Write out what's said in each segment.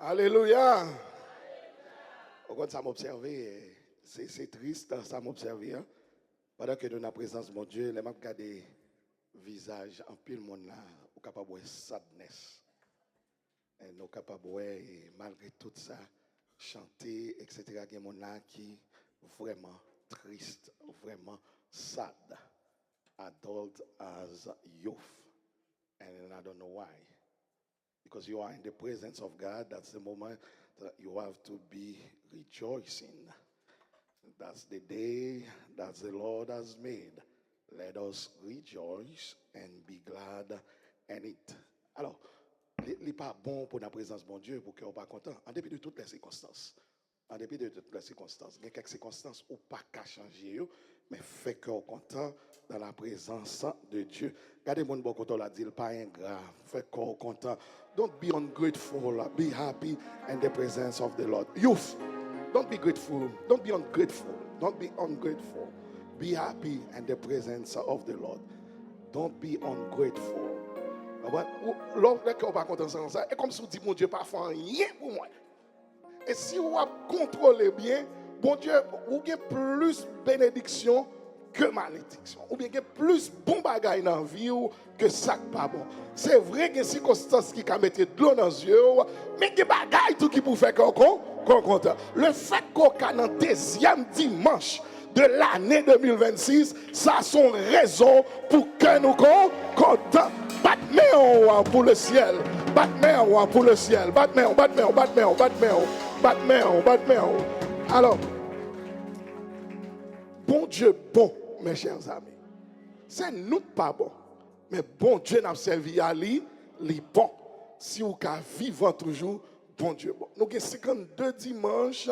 Alléluia. Au contraire, ça m'observer, c'est triste, ça m'observer. Hein? Pendant que nous sommes en présence de mon Dieu, les gens regardent le visage en pile monde là, ou capable de sadness. Et nous capables malgré tout ça, chanter, etc. Il y a des gens là qui vraiment triste, vraiment sad. Adult as youth. And I don't know why. Because you are in the presence of God, that's the moment that you have to be rejoicing. That's the day that the Lord has made. Let us rejoice and be glad in it. Alors, il n'est pas bon pour la présence de mon Dieu pour qu'on ne soit pas content, en dépit de toutes les circonstances. En dépit de toutes les circonstances. Il y a quelques circonstances où pas qu'à changer, mais fait qu'on content dans la présence de Dieu. Regardez mon bon content là, dit pas ingrat, fait qu'on content. Don't be ungrateful, be happy in the presence of the Lord. Youth, don't be grateful, don't be ungrateful, don't be ungrateful. Be happy in the presence of the Lord. Don't be ungrateful. L'autre qui n'est pas content de ça, et comme si vous dites, mon Dieu, pas fait rien pour moi. Et si vous contrôlez bien, bon Dieu, vous avez plus bénédiction que malédiction. Ou bien vous avez plus bon bagaille dans la vie que ça pas bon. C'est vrai qu'il y a des circonstances qui mettent de l'eau dans les yeux, mais il y a des bagailles tout qui pour faire qu'on content. Le fait qu'on est dans le deuxième dimanche de l'année 2026, ça sont raisons pour que nous contents. Batman pour le ciel. Batman pour le ciel. Batman. Alors, bon Dieu, bon, mes chers amis. C'est nous pas bon. Mais bon Dieu n'a servi à lui, les bon. Si vous vivant toujours, bon Dieu, bon. Nous avons 52 dimanches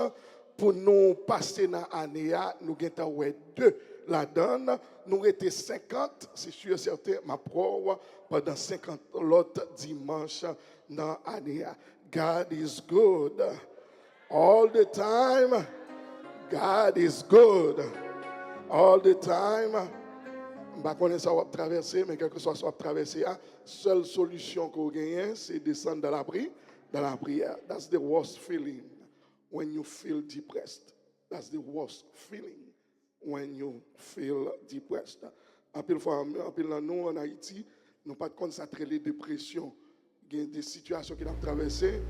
pour nous passer dans l'année. Nous avons 2 la donne. Nous étions 50, c'est sûr et certain, ma preuve, pendant 50 l'autre dimanche dans l'année. God is good. All the time, God is good. All the time. Je ne sais pas si ça va traverser, mais quelque soit soit traverser, la seule solution qu'on gagne, c'est descendre dans la prière. That's the worst feeling when you feel depressed. That's the worst feeling when you feel depressed. En pile fois, nous en Haïti, nous pas de consacrer les dépressions. Il y a des situations qui ont traversé,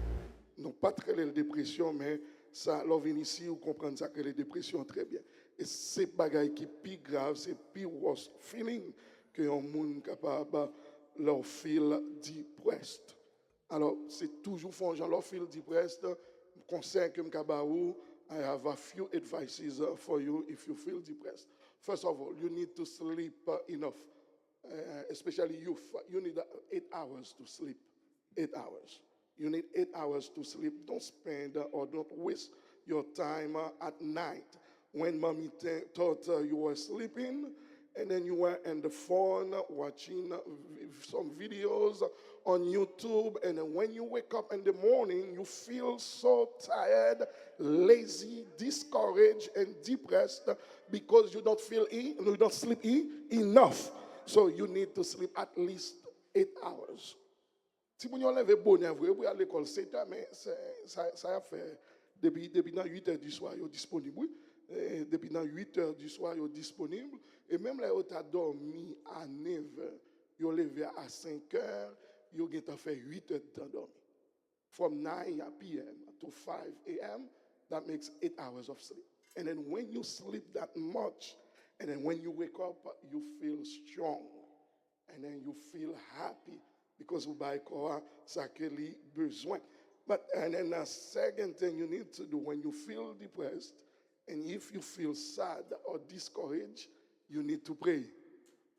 nous pas très les dépressions, mais ça, l'on vient ici, vous comprenez ça que les dépressions très bien. Et c'est bagaille qui est plus grave, c'est plus worst feeling que un monde capable leur feel depressed. Alors, c'est toujours font gens leur feel depressed. Conseil que m'kabaou, I have a few advices for you if you feel depressed. First of all, you need to sleep enough, especially youth. You need 8 hours to sleep. 8 hours. You need 8 hours to sleep. Don't spend or don't waste your time at night. When mommy thought you were sleeping, and then you were on the phone watching some videos on YouTube, and then when you wake up in the morning, you feel so tired, lazy, discouraged, and depressed because you don't sleep enough. So you need to sleep at least 8 hours. Si vous avez levé bonheur, vous allez à l'école 7 heures, mais ça a fait depuis dans 8 heures du soir, vous êtes disponible. Depuis dans 8 heures du soir, vous êtes disponible. Et même là, vous avez dormi à 9 heures, vous levé à 5 heures, vous avez fait 8 heures d'endormi. From 9 p.m. to 5 a.m., that makes 8 hours of sleep. And then when you sleep that much, and then when you wake up, you feel strong. And then you feel happy. Because vous avez ça que les besoin. But and then the second thing you need to do when you feel depressed, and if you feel sad or discouraged, you need to pray.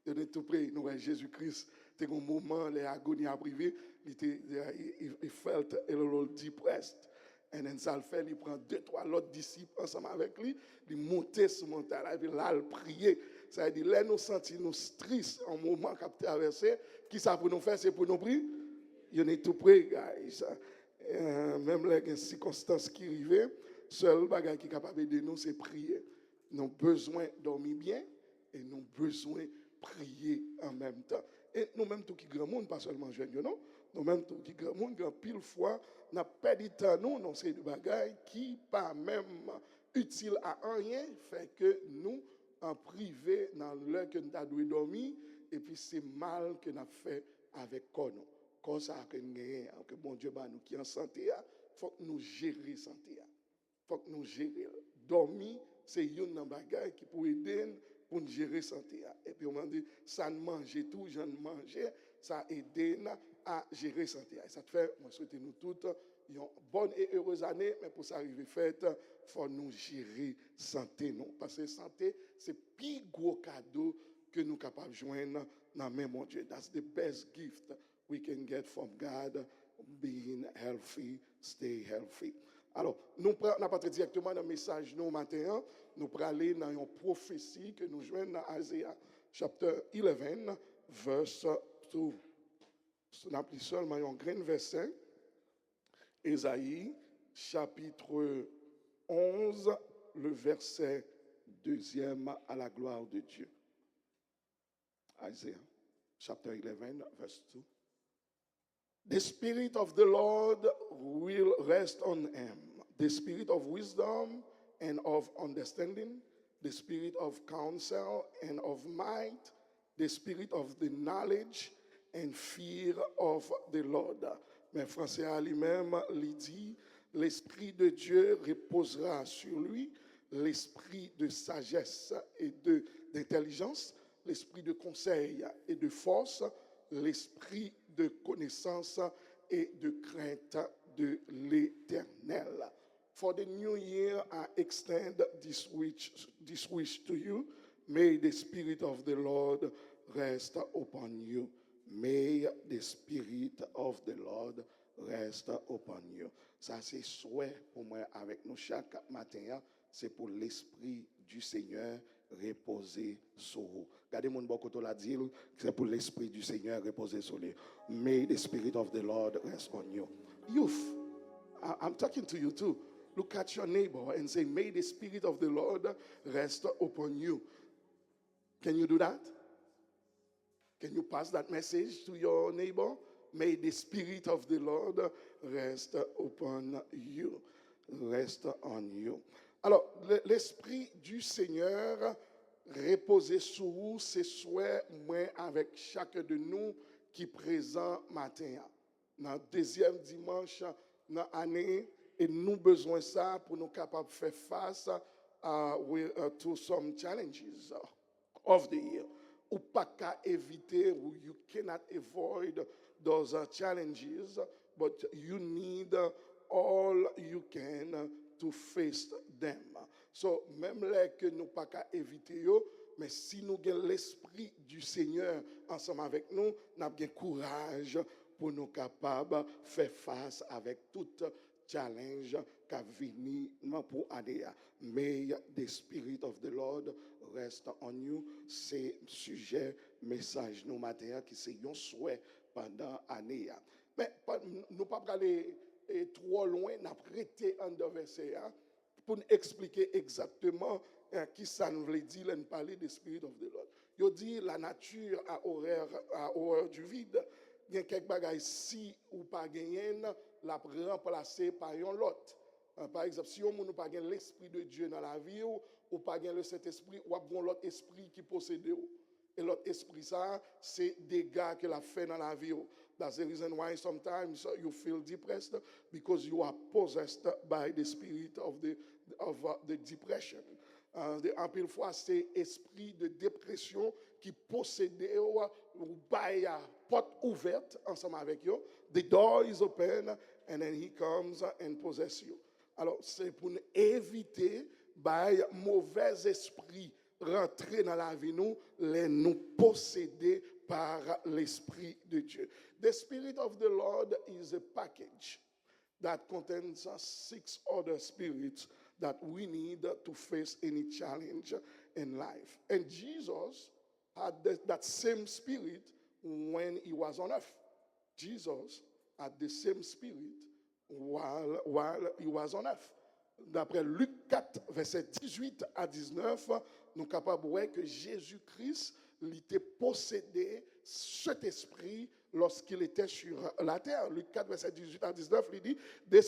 You need to pray. Nous, Jésus-Christ, c'est un moment, les agonies arrivées, il felt a little depressed. And then ça le fait, il prend 2-3 autres disciples ensemble avec lui, il monte sur le montagne, et puis là, il priait. Ça veut dire, là, nous sentir nous tristes en moment qu'on a traversé. Qui ça pour nous faire? C'est pour nous prier. You need to pray, guys. Même les circonstances qui arrivent, seul bagage qui est capable de nous, c'est prier. Nous avons besoin de dormir bien et nous avons besoin de prier en même temps. Et nous-mêmes, tout qui grand monde, pas seulement jeunes, non? Nous-mêmes, tout qui grand monde, grand pile fois, n'a perdu temps nous dans ces bagailles qui pas même utile à rien, fait que nous en privé dans l'heure que nous avons dormi et puis c'est mal que nous avons fait avec nous. Quand ça que nous avons, que bon Dieu nous qui en santé, il faut que nous gérer santé. Il faut que nous gérer. Dormir, c'est une bagaille qui peut aider pour gérer santé. Et puis on m'a dit, ça ne mange tout, je ne mangeais, ça aide à gérer santé. Et ça te fait, moi souhaite nous toutes une bonne et heureuse année, mais pour ça arriver fait, il faut nous gérer santé. Non? Parce que santé, c'est le plus gros cadeau que nous sommes capables de joindre dans le mon Dieu. That's the best gift we can get from God, being healthy, stay healthy. Alors, nous n'avons pas directement dans le message nous matin, nous allons aller dans une prophétie que nous joignons dans Isaiah, chapitre 11, verse 2. Ce n'est plus seulement un grand verset. Ésaïe, chapitre 11, le verset 2 à la gloire de Dieu. Isaiah, chapter 11, verse 2. The Spirit of the Lord will rest on him, the Spirit of wisdom and of understanding, the Spirit of counsel and of might, the Spirit of the knowledge and fear of the Lord. Mais français à lui-même, il dit, l'Esprit de Dieu reposera sur lui, l'Esprit de sagesse et d'intelligence, l'Esprit de conseil et de force, l'Esprit de connaissance et de crainte de l'Éternel. For the new year, I extend this wish to you. May the Spirit of the Lord rest upon you. May the Spirit of the Lord rest upon you. Ça, c'est souhait pour moi avec nous chaque matin. C'est pour l'Esprit du Seigneur reposer sur vous. Regardez mon bon côté la dire, c'est pour l'Esprit du Seigneur reposer sur lui. May the Spirit of the Lord rest on you. Youth, I'm talking to you too. Look at your neighbor and say, may the Spirit of the Lord rest upon you. Can you do that? Can you pass that message to your neighbor? May the Spirit of the Lord rest upon you. Reste on you. Alors, l'Esprit du Seigneur reposer sur vous, c'est souhait moi avec chacun de nous qui est présent matin. Dans le deuxième dimanche dans l'année, et nous besoin ça pour nous capables de faire face to some challenges of the year. Ou pas qu'à éviter, ou you cannot avoid those challenges, but you need all you can to face them. So, même là que nous pas qu'à éviter, mais si nous avons l'Esprit du Seigneur ensemble avec nous, nous avons courage pour nous capables de faire face avec tout challenge qu'a venu pour aller. May the Spirit of the Lord rest on you. C'est sujet, message nous matin qui c'est un souhait pendant l'année. Mais nous pas aller trop loin, n'a prêté un verset pour nous expliquer exactement qui ça nous veut dire, nous parler de Spirit of the Lord. Il dit la nature a horreur du vide. Il y a quelques bagages si ou pas gagné, la remplacer par un lot. Par exemple, si on n'a pas l'Esprit de Dieu dans la vie, ou pas le Saint-Esprit, ou a l'autre esprit qui possède. Et l'autre esprit, ça, c'est des gars que la fait dans la vie. That's the reason why sometimes you feel depressed, because you are possessed by the spirit of the depression. En pile fois, c'est esprit de dépression qui possède ou by porte ouverte ensemble avec vous. The door is open and then he comes and possesses you. Alors, c'est pour nous éviter by mauvais esprit rentrer dans la vie nous posséder par l'Esprit de Dieu. The Spirit of the Lord is a package that contains 6 other spirits that we need to face any challenge in life. And Jesus had that same spirit when he was on earth. Jesus had the same spirit while he was on earth. D'après Luc 4, verset 18 à 19, nous sommes capables de voir que Jésus-Christ il était possédé cet esprit lorsqu'il était sur la terre. Luc 4, verset 18 à 19, il dit, the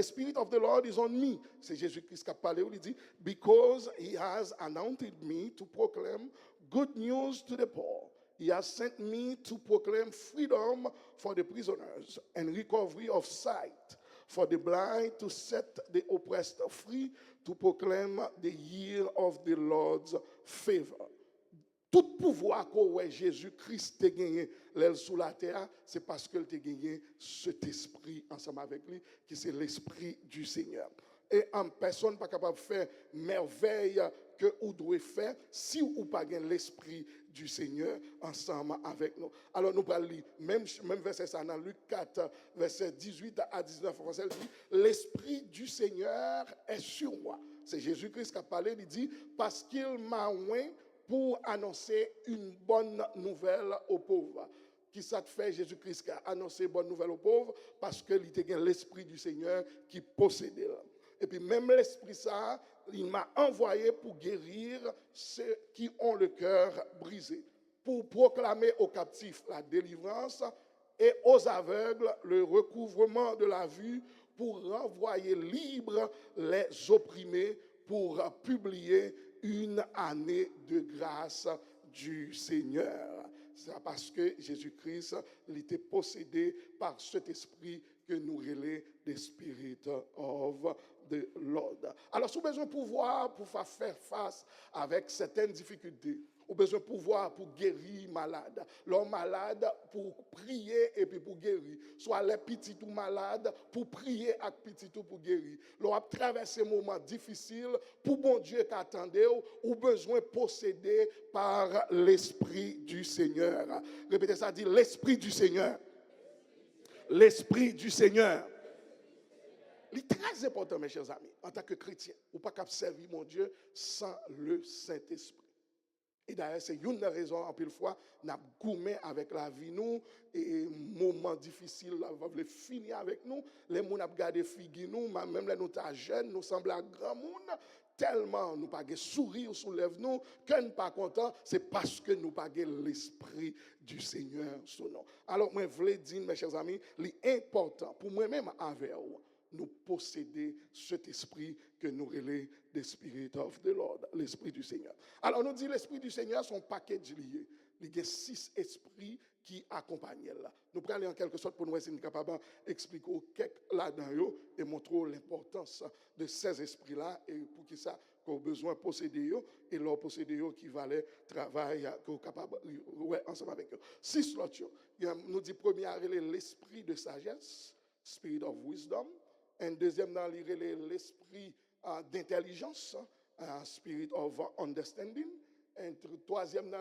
spirit of the Lord is on me. C'est Jésus-Christ qui a parlé, il dit, because he has anointed me to proclaim good news to the poor. He has sent me to proclaim freedom for the prisoners and recovery of sight for the blind, to set the oppressed free, to proclaim the year of the Lord's favor. Tout pouvoir que Jésus-Christ a gagné sous la terre, c'est parce qu'il a gagné cet esprit ensemble avec lui, qui c'est l'esprit du Seigneur. Et en personne n'est pas capable de faire merveille que vous devez faire si vous n'avez pas l'esprit du Seigneur ensemble avec nous. Alors nous allons lire, même verset ça dans Luc 4, verset 18 à 19, français, il dit, l'esprit du Seigneur est sur moi. C'est Jésus-Christ qui a parlé, il dit, parce qu'il m'a oint pour annoncer une bonne nouvelle aux pauvres. Qui ça te fait Jésus-Christ qui a annoncé une bonne nouvelle aux pauvres? Parce qu'il était l'esprit du Seigneur qui possédait. Et puis même l'esprit ça, il m'a envoyé pour guérir ceux qui ont le cœur brisé, pour proclamer aux captifs la délivrance et aux aveugles le recouvrement de la vue, pour renvoyer libres les opprimés, pour publier une année de grâce du Seigneur. C'est parce que Jésus-Christ il était possédé par cet esprit que nous relève the Spirit of the Lord. Alors, si vous avez besoin de pouvoir pour faire face avec certaines difficultés, ou besoin de pouvoir pour guérir malade. L'homme malade pour prier et puis pour guérir. Soit les petits ou malades pour prier avec petits pour guérir. L'on a traversé un moment difficile pour bon Dieu qui attendait ou besoin possédé par l'Esprit du Seigneur. Répétez ça, dit l'Esprit du Seigneur. L'Esprit du Seigneur. C'est très important, mes chers amis, en tant que chrétien. Ou pas capable de servir mon Dieu sans le Saint-Esprit. Et d'ailleurs, c'est une des raisons, en pile fois, nous avons gourmé avec la vie, nous, et moments difficiles, nous avons fini avec nous. Les gens ont gardé figue nous, même les nous sommes jeunes, nous semblons à grand monde, tellement nous pas de sourire sous lèvres nous, que nous pas contents, c'est parce que nous pas l'esprit du Seigneur sous nous. Alors, moi, je voulais dire, mes chers amis, l'important pour moi-même avec vous, nous posséder cet esprit que nous relève the Spirit of the Lord, l'esprit du Seigneur. Alors, nous dit l'esprit du Seigneur, son paquet lié. Il y a 6 esprits qui accompagnent là. Nous prenons aller en quelque sorte pour nous essayer de capable d'expliquer quelques là-dedans et montrer l'importance de ces esprits-là et pour qui ça qu'on a besoin de posséder et leur posséder qui valait travail qu'on est capable ouais ensemble avec eux. 6 l'autre. Nous dit premier l'esprit de sagesse, spirit of wisdom. Et deuxième, l'esprit d'intelligence, spirit of understanding. Et troisième,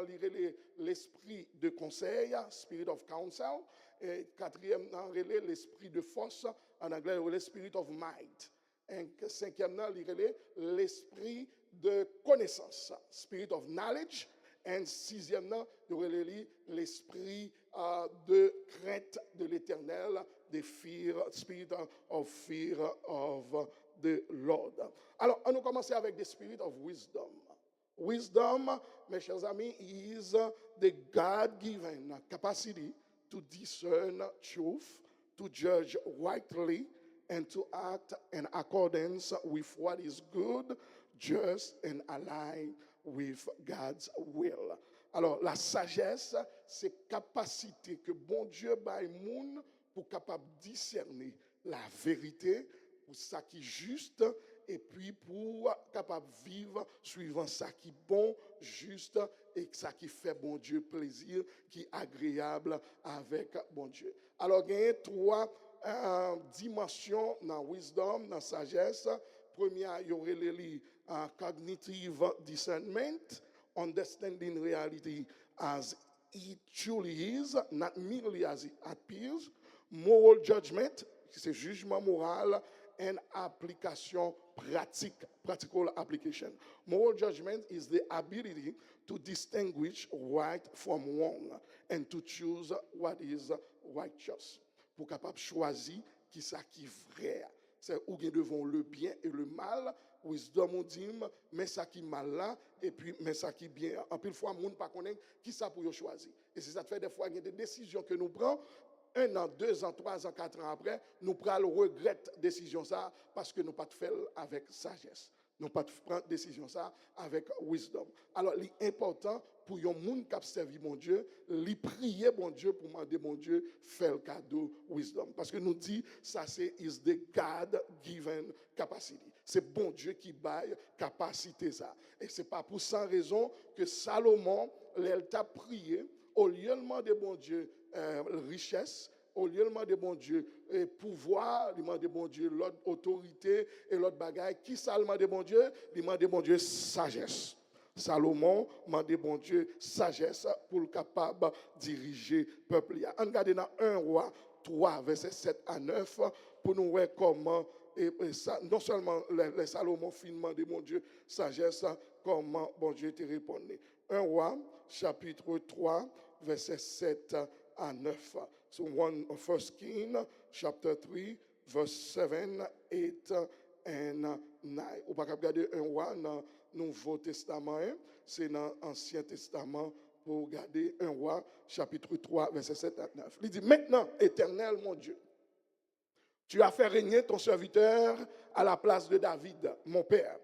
l'esprit de conseil, spirit of counsel. Et quatrième, l'esprit de force, en anglais, l'esprit of might. Et cinquième, l'esprit de connaissance, spirit of knowledge. Et sixième, l'esprit de crainte de l'Éternel, the spirit of fear of the Lord. Alors, on va commencer avec the spirit of wisdom. Wisdom, mes chers amis, is the God-given capacity to discern truth, to judge rightly, and to act in accordance with what is good, just, and aligned with God's will. Alors, la sagesse, c'est capacité que bon Dieu baille moun pour capable discerner la vérité, pour ça qui est juste, et puis pour capable vivre suivant ça qui est bon, juste, et ça qui fait bon Dieu plaisir, qui est agréable avec bon Dieu. Alors, il y a 3 dimensions dans wisdom, dans sagesse. Première, il y aurait les cognitive discernment, understanding reality as it truly is, not merely as it appears. Moral judgment, c'est jugement moral, and application pratique, practical application. Moral judgment is the ability to distinguish right from wrong and to choose what is righteous. Pour capable choisir qui ça qui est vrai. C'est où nous devons le bien et le mal, wisdom on dit, mais ça qui mal là, et puis mais ça qui bien. En plus, fois, moun pas connaît qui ça pour choisir. Et c'est ça fait des fois, il y a des décisions que nous prenons, 1 an, 2 ans, 3 ans, 4 ans après, nous prenons le regret décision ça parce que nous pas fait avec sagesse. Nous pas prendre décision ça avec wisdom. Alors, l'important pour un monde qui a servi mon Dieu, lui prier mon Dieu pour demander mon Dieu faire le cadeau wisdom. Parce que nous dit ça c'est is the God given capacity. C'est bon Dieu qui baille capacité ça. Et c'est pas pour sans raison que Salomon, il t'a prié au lieu de demander bon Dieu richesse, au lieu de demander bon Dieu pouvoir, il demande bon Dieu l'autre autorité et l'autre bagaille. Qui ça demande bon Dieu? Il demande bon Dieu sagesse. Salomon demande bon Dieu sagesse pour le capable de diriger le peuple. On regarde dans 1 roi 3, verset 7 à 9, pour nous voir comment, et ça, non seulement les Salomon fin demande mon Dieu sagesse, comment bon Dieu te répondait. 1 roi, chapitre 3, verset 7 à 9. So 1 King, chapter 3, verse 7, 8, and 9. Ou pas regarder 1 roi dans le Nouveau Testament, c'est dans l'Ancien Testament pour regarder 1 roi, chapitre 3, verset 7 à 9. Il dit, maintenant, Éternel, mon Dieu, tu as fait régner ton serviteur à la place de David, mon père.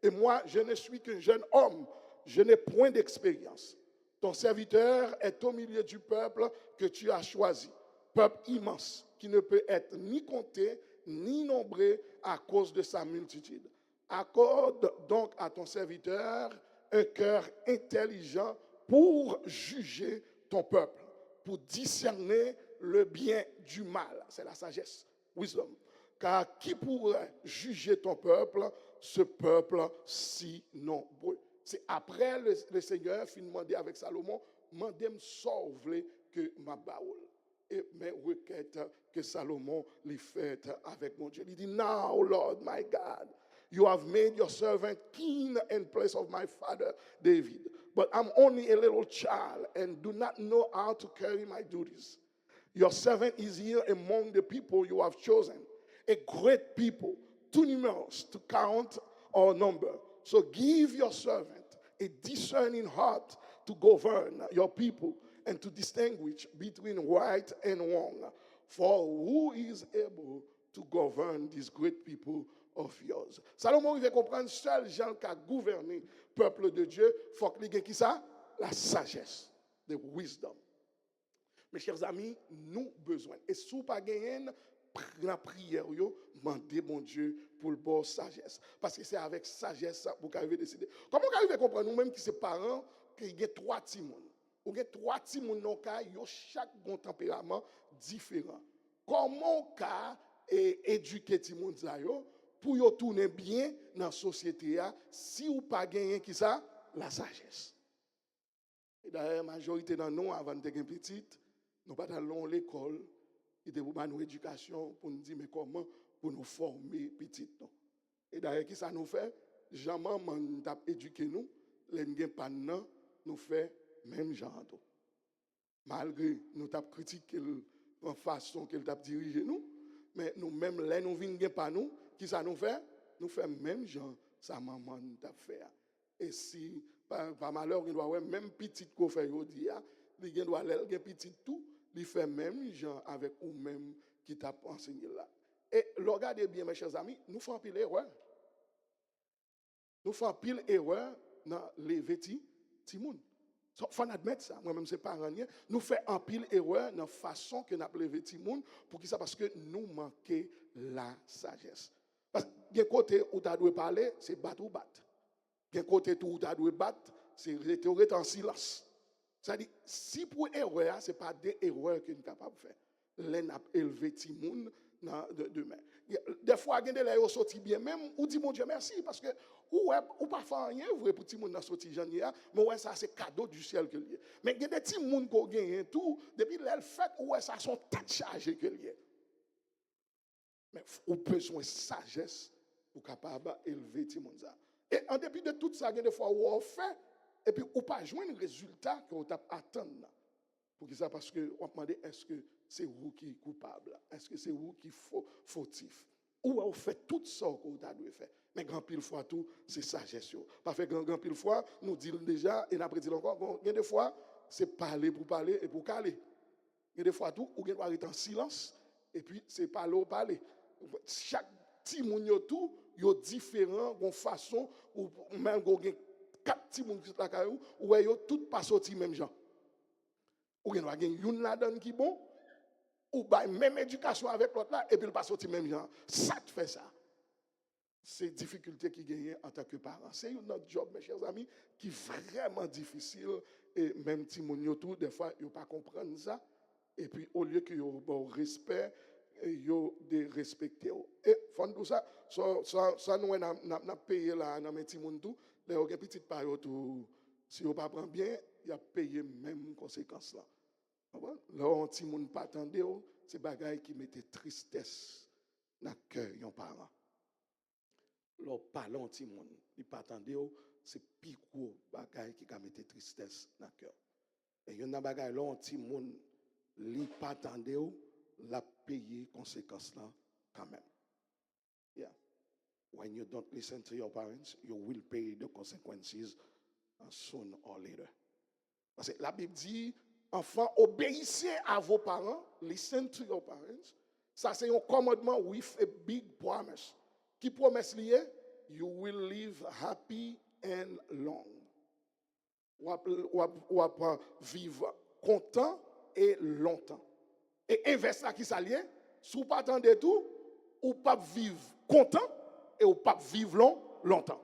Et moi, je ne suis qu'un jeune homme, je n'ai point d'expérience. Ton serviteur est au milieu du peuple que tu as choisi, peuple immense qui ne peut être ni compté ni nombré à cause de sa multitude. Accorde donc à ton serviteur un cœur intelligent pour juger ton peuple, pour discerner le bien du mal. C'est la sagesse, wisdom. Car qui pourrait juger ton peuple, ce peuple si nombreux? C'est après le Seigneur fin demandé avec Salomon, demandez me sauver que ma baoul. Et mes requêtes que Salomon les fait avec mon Dieu. Il dit, now Lord my God, you have made your servant king in place of my father David. But I'm only a little child and do not know how to carry my duties. Your servant is here among the people you have chosen, a great people, too numerous to count or number. So give your servant a discerning heart to govern your people and to distinguish between right and wrong. For who is able to govern these great people of yours? Salomon, il veut comprendre, seul Jean qui a gouverné le peuple de Dieu, il faut qu'il ait qui ça? La sagesse, the wisdom. Mes chers amis, nous besoin. Et si vous pas gagné, la prière, demandez mon Dieu pour le bon sagesse. Parce que c'est avec sagesse que vous arrivez à décider. Comment vous arrivez à comprendre nous-mêmes qui sommes parents, qu'il y a 3 timons? Ou il y a 3 timons dans le cas, ils ont chaque bon tempérament différent. Comment vous éduquer timons pour qu'ils tourner bien dans la société si vous pas gagné qui ça? La sagesse. Et d'ailleurs, la majorité de nous, avant de être petite, nous pas allons à l'école. Il était pour nous éducation, pour nous dire mais comment pour nous former petit. Et d'ailleurs, qui ça nous fait? Jamais nous avons éduqué nous, les gens pas nous fait même genre. Malgré nous avons critiqué la façon qu'il a dirigé nous, mais nous-mêmes, les nous venons pas nous, qui ça nous fait? Nous fait même genre, ça maman nous a fait. Et si, par malheur, il doit avoir même petit qu'on fait aujourd'hui, il doit aller petit tout. Il fait même gens avec vous-même qui t'a enseigné là. Et regardez bien, mes chers amis, nous faisons pile erreur. Nous faisons pile erreur dans les vêtements Timoun. Il faut admettre ça. Moi-même, c'est pas rien. Nous faisons un pile erreur dans la façon que nous appelons les Timoun. Pour qui ça? Parce que nous manquons la sagesse. Parce que d'un côté où tu dois parler, c'est battre ou battre. D'un côté où tu dois battre, c'est rester en silence. C'est-à-dire, si pour erreur, ce n'est pas des erreurs que nous sommes capables de faire. L'un a élevé Timoun demain. Des fois, il y a des gens qui sortent bien, même, ou dit mon Dieu merci, parce que, ou parfois rien, vous voyez pour Timoun dans sorti janvier, mais ouais, ça, c'est cadeau du ciel que lié. Mais il y a des Timoun qui ont gagné tout, depuis l'elle fait, ouais, ça, sont tas chargés que lié. Mais vous avez besoin de sagesse pour capable d'élever Timoun. Et en dépit de tout ça, il y a des fois où on fait, et puis, ou pas joindre le résultat que vous attendez. Pour ça, parce que on demande est-ce que c'est vous qui est coupable? Est-ce que c'est vous qui est fautif? Ou on fait tout ça qu'on a dû faire. Mais grand pile fois tout, c'est sagesse. Parce que grand pile fois, nous disons déjà, et après dit encore, il y a des fois, c'est parler pour parler et pour caler. Il y a des fois tout, ou il doit être en silence, et puis c'est parler ou parler. Chaque petit monde tout, il y a différent, une façon, ou même il y a 4 petits monde qui sont là, ou il y a tout pas sorti même gens. Ou il y a une là-dedans qui est bon, ou bah même éducation avec l'autre là, et puis il pas sorti même gens. Ça te fait ça. C'est difficulté qui gagne en tant que parent. C'est notre job, mes chers amis, qui est vraiment difficile. Et même si mon tout, des fois, ils ne pas comprendre ça. Et puis, au lieu qu'ils aient bon respect, ils ont de respecter. Et fond tout ça, ça nous avons payé là, dans mes petits monde tout. Les petites période où, si on ne pas prend bien, il a payé même conséquence là. Là, on petit monde pas attendre, c'est bagaille qui mettait tristesse dans le cœur de parents. Leur parlant petit monde, il pas attendre, c'est plus gros bagaille qui a mettre tristesse dans le cœur. Et il y a un bagaille là, petit monde, il pas attendre, la payer conséquences là quand même. Yeah. When you don't listen to your parents, you will pay the consequences sooner or later. Parce que la Bible dit, enfants, obéissez à vos parents, listen to your parents. Ça c'est un commandement with a big promise. Qui promesse lié? You will live happy and long. Ou vivre content et longtemps. Et inverse là qui s'allie, si vous pas attendre tout, ou pas vivre content et ou pas vivre longtemps.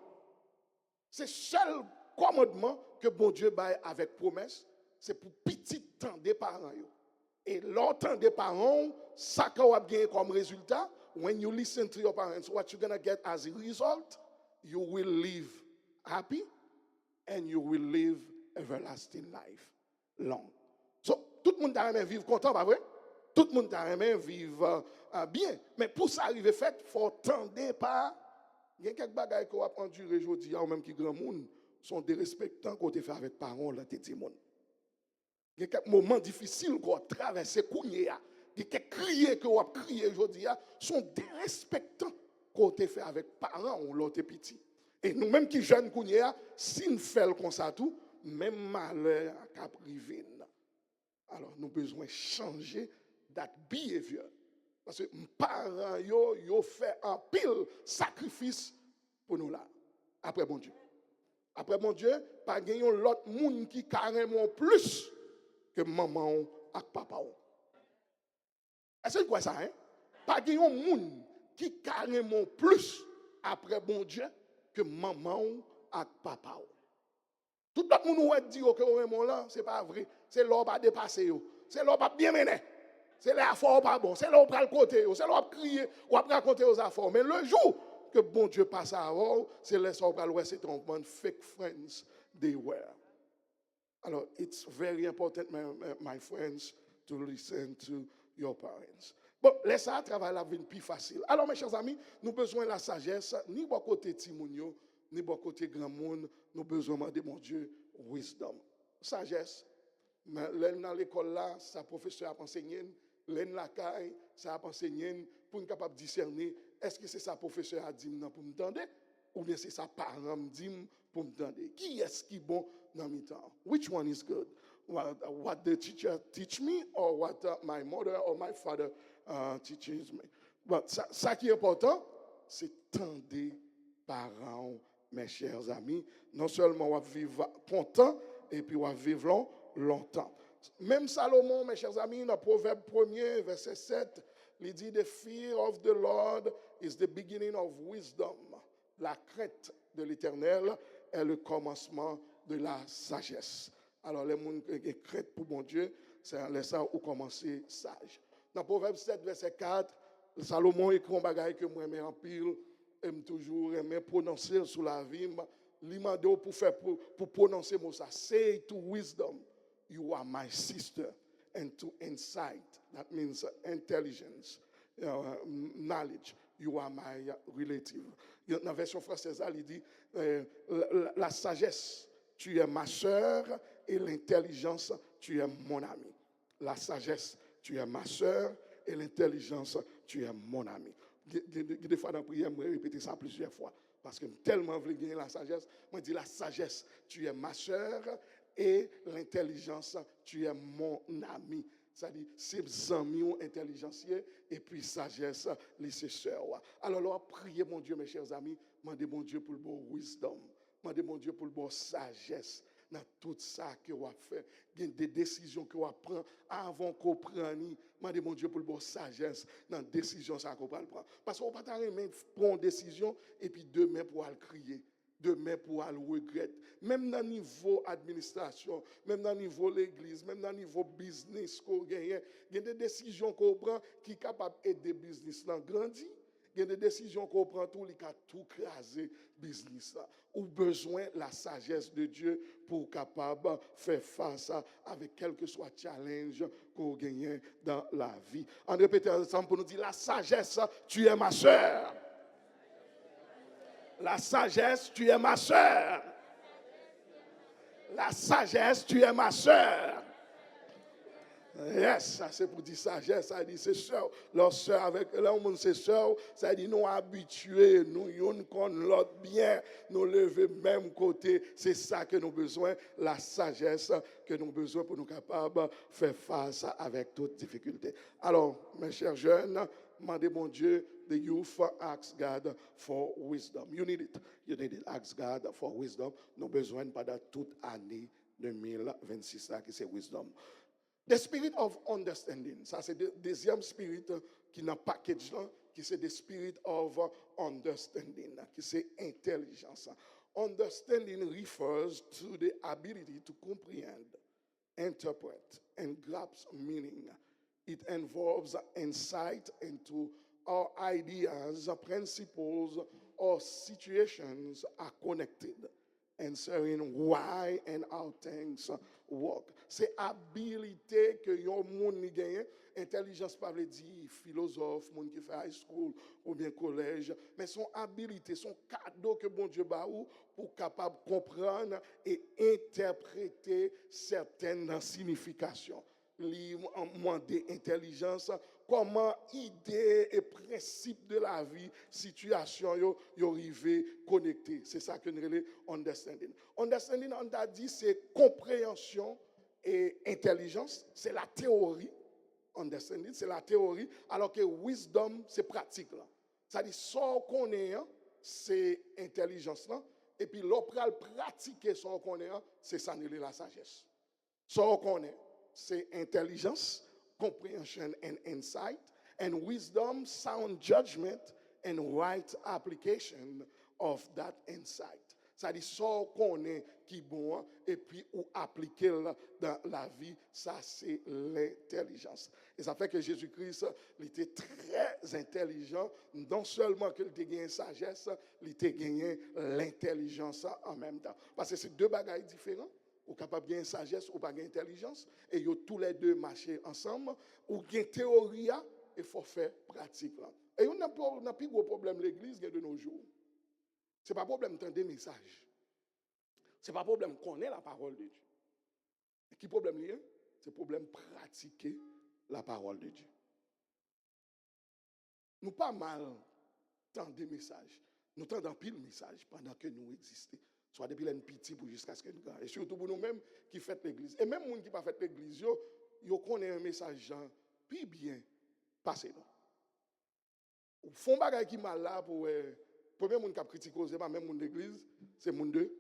C'est le seul commandement que bon Dieu baille avec promesse, c'est pour petit temps des parents. Et longtemps des parents, ça qu'on va gagner comme résultat, when you listen to your parents, what you're going to get as a result, you will live happy and you will live everlasting life long. So, tout le monde a aimé vivre content, pas vrai? Tout le monde a aimé vivre bien. Mais pour ça arriver fait, il faut attendre pas. Il y a quelques bagages qu'on a enduré aujourd'hui, ou même qui grand monde, sont des respectants qu'on a fait avec parents, là, t'es dit, il y a quelques moments difficiles qu'on a traversé, il y a quelques criers qu'on a crié aujourd'hui, sont des respectants qu'on a fait avec parents, ou l'autre petit. Et nous-mêmes qui jeunes, si nous faisons comme ça tout, même malheur à privé. Alors, nous avons besoin de changer that behavior. Parce que mes parents, ils ont fait un pile sacrifice pour nous là. Après bon Dieu. Après mon Dieu, pas gagner l'autre monde qui carrément plus que maman et papa. Est-ce que quoi ça, hein? Pas gagner monde qui carrément plus après bon Dieu que maman et papa. Tout le monde qui dit que mon là, c'est pas vrai. C'est l'homme pas dépassé. C'est l'homme pas bien mené. C'est l'affaire pas bon. C'est l'homme pas le côté. C'est l'homme crier ou après raconter aux affaires. Mais le jour que bon Dieu passe à vous, c'est les gens qui c'est un fake friends they were. Alors, it's very important, my friends, to listen to your parents. Bon, laissez ça travailler la vie plus facile. Alors, mes chers amis, nous avons besoin de la sagesse, ni bon côté Timounio, ni bon côté grand monde, nous avons besoin de mon Dieu, wisdom. Sagesse. L'un dans l'école là, sa professeur a enseigné, l'un la caille, ça a enseigné pour être capable de discerner est-ce que c'est sa professeur a dit pour me tendre ou bien c'est sa parent dit pour me tendre. Qui est-ce qui est bon dans mes temps? Which one is good? What the teacher teach me or what my mother or my father teaches me? But ça qui est important, c'est tendre parents, mes chers amis. Non seulement on va vivre content et puis on va vivre longtemps. Même Salomon, mes chers amis, dans Proverbe 1er, verset 7, il dit, the fear of the Lord is the beginning of wisdom. La crainte de l'Éternel est le commencement de la sagesse. Alors, les gens qui craignent pour mon Dieu, c'est ça où commencer sage. Dans Proverbe 7, verset 4, Salomon écrit un bagage que moi, en pile, aime toujours aimer prononcer sous la vie. Il m'a dit pour prononcer mon ça. Say to wisdom, you are my sister. And to insight, that means intelligence, knowledge, you are my relative. Dans la version française, il dit, la sagesse, tu es ma sœur, et l'intelligence, tu es mon ami. La sagesse, tu es ma sœur, et l'intelligence, tu es mon ami. Des fois dans la prière, je répéter ça plusieurs fois. Parce que tellement je veux gagner la sagesse. Moi, je dis la sagesse, tu es ma soeur. Et l'intelligence, tu es mon ami. C'est-à-dire, c'est amis intelligencieux et puis sagesse, les sœurs. Alors, là, priez mon Dieu, mes chers amis. Demandez mon Dieu pour le bon wisdom. Demandez mon Dieu pour le bon sagesse. Dans tout ça que vous fait, il y a des décisions que vous prenez avant qu'on prenne. Demandez mon Dieu pour le bon sagesse dans les décisions qu'on prend. Parce qu'on ne peut pas prendre une décision et puis demain pour aller crier. Demain pour aller regretter. Même dans le niveau administration, même dans le niveau de l'église, même dans le niveau business qu'on gagne, il y a des décisions qu'on prend qui sont capables d'aider le business à grandir. Il y a des décisions qu'on prend tout, qui a tout crasé business là. Ou besoin de la sagesse de Dieu pour capable faire face avec quel que soit challenge qu'on gagne dans la vie. On répète ensemble pour nous dire la sagesse, tu es ma soeur. La sagesse, tu es ma soeur. La sagesse, tu es ma soeur. Yes, ça c'est pour dire sagesse, ça dit c'est soeur. Leur soeur avec là on c'est soeur, ça dit nous habitués, nous yon qu'on l'autre bien, nous lever même côté, c'est ça que nous besoin, la sagesse que nous besoin pour nous capables de faire face avec toute difficulté. Alors, mes chers jeunes, demandez mon Dieu, the youth ask God for wisdom. You need it. You need it. Ask God for wisdom. Nous besoin pendant toute année 2026 là qui c'est wisdom. The spirit of understanding, ça c'est le deuxième spirit qui n'a pas package là, qui c'est the spirit of understanding, qui c'est intelligence. Understanding refers to the ability to comprehend, interpret, and grasp meaning. It involves insight into how ideas, principles, or situations are connected, answering why and how things work. C'est habilité que yon moun ni gagne, intelligence pas veut dire philosophe, moun qui fait high school ou bien collège, mais son habilité, son cadeau que bon Dieu ba ou pour capable comprendre et interpréter certaines significations. Li demander intelligence, comment idées et principes de la vie, situation yo arrivé connecté. C'est ça que nous appelons understanding. Understanding, on a dit, c'est compréhension et intelligence, c'est la théorie. Understanding, c'est la théorie, alors que wisdom, c'est pratique. C'est-à-dire, ce qu'on est, c'est intelligence. Là, et puis, l'opéral pratiquer ce qu'on est, c'est ça, la sagesse. Ce qu'on est, c'est intelligence, comprehension and insight, and wisdom, sound judgment, and right application of that insight. C'est-à-dire, ça qu'on est qui bon, et puis ou appliquer dans la vie, ça c'est l'intelligence. Et ça fait que Jésus-Christ, il était très intelligent, non seulement qu'il ait gagné sagesse, il a gagné l'intelligence en même temps. Parce que c'est deux bagages différents. Ou capable de gagner sagesse ou pas gagner intelligence, et ils ont tous les deux marché ensemble, ou gagner théorie, et faut faire pratique. Et on n'a plus gros problème l'église de nos jours. Ce n'est pas problème d'entendre des messages. Ce n'est pas problème connaître la parole de Dieu. Et qui problème lié? C'est problème pratiquer la parole de Dieu. Nous pas mal tant des messages. Nous t'entendons pile message pendant que nous existons. Soit depuis l'un petit pour jusqu'à ce que nous gagnons. Et surtout pour nous-mêmes qui font l'église. Et même les gens qui ne font pas l'église, ils connaissent un message puis bien passé. Au fond, bagay qui mal là pour premier monde qui a critiqué, c'est pas même monde d'église, c'est monde de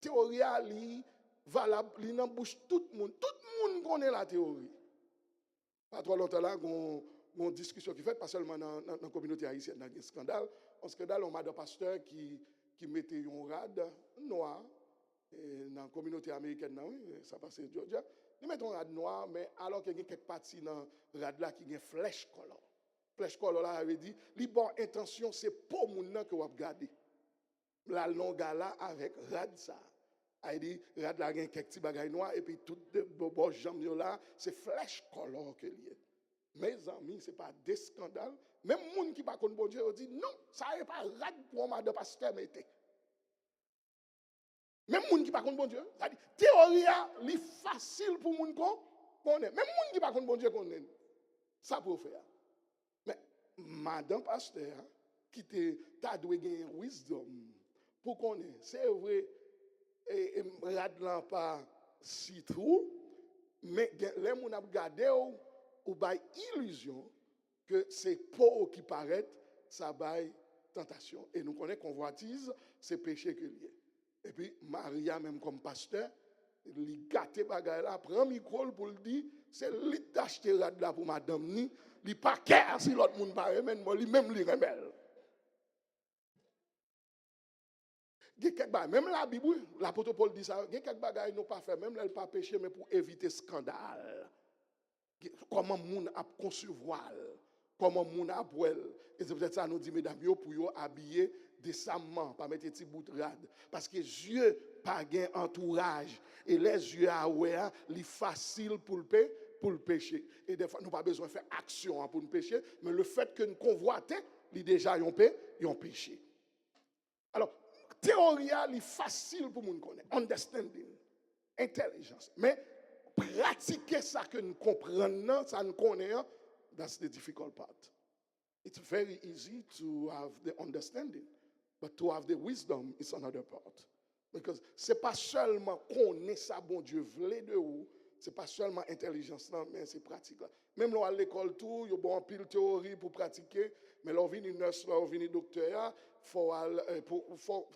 théorie ali valable, li nan bouche tout le monde connaît la théorie. Pas trop longtemps là, une discussion qui fait pas seulement dans la communauté haïtienne, dans un scandale, on a des pasteurs qui mettait un rad noir dans la communauté américaine, ça passe à Georgia. Ils mettent un rad noir, mais alors qu'il y a quelques parties dans le rad là qui ont flèche color. Flèche color là avait dit, les bonnes intentions, c'est pour moun que vous regardez. La longue là avec rad ça. Il dit, rad là, il y a quelques petits bagailles noirs, et puis tout de bon jambes là, c'est flèche color que lié. Mes amis, ce n'est pas des scandales. Même les gens qui ne connaissent pas bon Dieu, dit non, ça n'est pas rad pour moi de pasteur mettez. Même les gens qui ne connaissent pas bon Dieu, ça dit théorie est facile pour les gens qu'on connaît. Même les gens qui ne connaissent pas bon Dieu connaissent. Ça pour faire. Mais madame pasteur qui t'a dû gagner wisdom pour connaître c'est vrai et radlan pas si trop mais les moun a regardé ou bay illusion que c'est pour qui paraît ça bail tentation et nous connaissons convoitise c'est péché que lié et puis Maria même comme pasteur il gâté bagay là prend micro pour le dire c'est lui d'acheter là pour madame ni li pas care si l'autre monde pas remen moi lui même li remel même la Bible l'apôtre Paul dit ça il y a quelques bagages nous pas faire même là pas péché mais pour éviter scandale comment moun a concevoir comment moun a boire et c'est peut-être ça nous dit mesdames yo pour yo habiller décemment pas mettre petit bout de rade parce que Dieu pas gain entourage et les yeux à ouais li facile pour le péché et des fois nous pas besoin de faire action pour nous pécher mais le fait que nous convoiter li déjà yon péché alors théorie est facile pour nous connaître understanding intelligence mais pratiquer ça que nous comprenons ça nous connaissons that's the difficult part it's very easy to have the understanding but to have the wisdom is another part because c'est pas seulement connaître ça bon Dieu voulait de vous c'est pas seulement intelligence non mais c'est pratique là même là à l'école tout il y a bon pile théorie pour pratiquer mais là on vient nurse là on vient docteur faut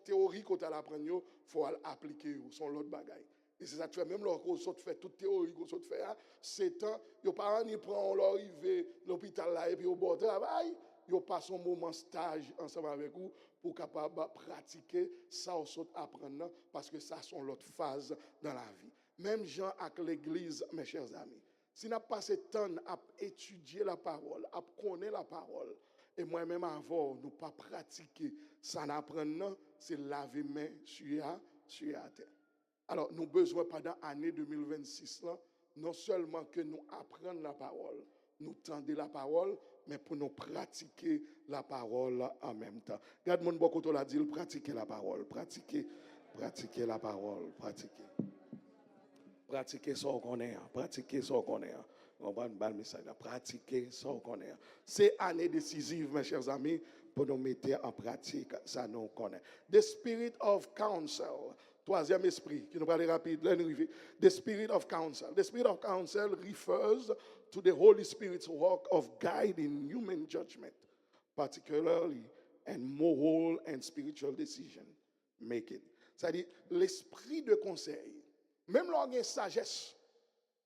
théorie quand on apprend faut appliquer son l'autre bagaille et c'est ça que tu fais même là qu'on saute fait toute théorie qu'on saute fait c'est temps yo parents ni prend l'arrivée l'hôpital là et puis au bord travail yo passe un moment stage ensemble avec vous pour capable pratiquer ça au saute apprendre parce que ça sont l'autre phase dans la vie même gens avec l'église mes chers amis si n'a passé temps à étudier la parole à connaître la parole et moi-même avant nous pas pratiquer ça n'apprendre c'est laver main sur la terre alors nous besoin pendant l'année 2026 là non seulement que nous apprendre la parole nous tendre la parole mais pour nous pratiquer la parole en même temps regarde mon beaucoup l'a dit pratiquer la parole pratiquer la parole pratiquer ça qu'on est pratiquer ça qu'on est on va un bel message pratiquer ça qu'on est c'est année décisive mes chers amis pour nous mettre en pratique ça nous connaît the spirit of counsel troisième esprit qui nous parle rapide the spirit of counsel refers to the Holy Spirit's work of guiding human judgment particularly and moral and spiritual decision making c'est-à-dire l'esprit de conseil même là, on a sagesse,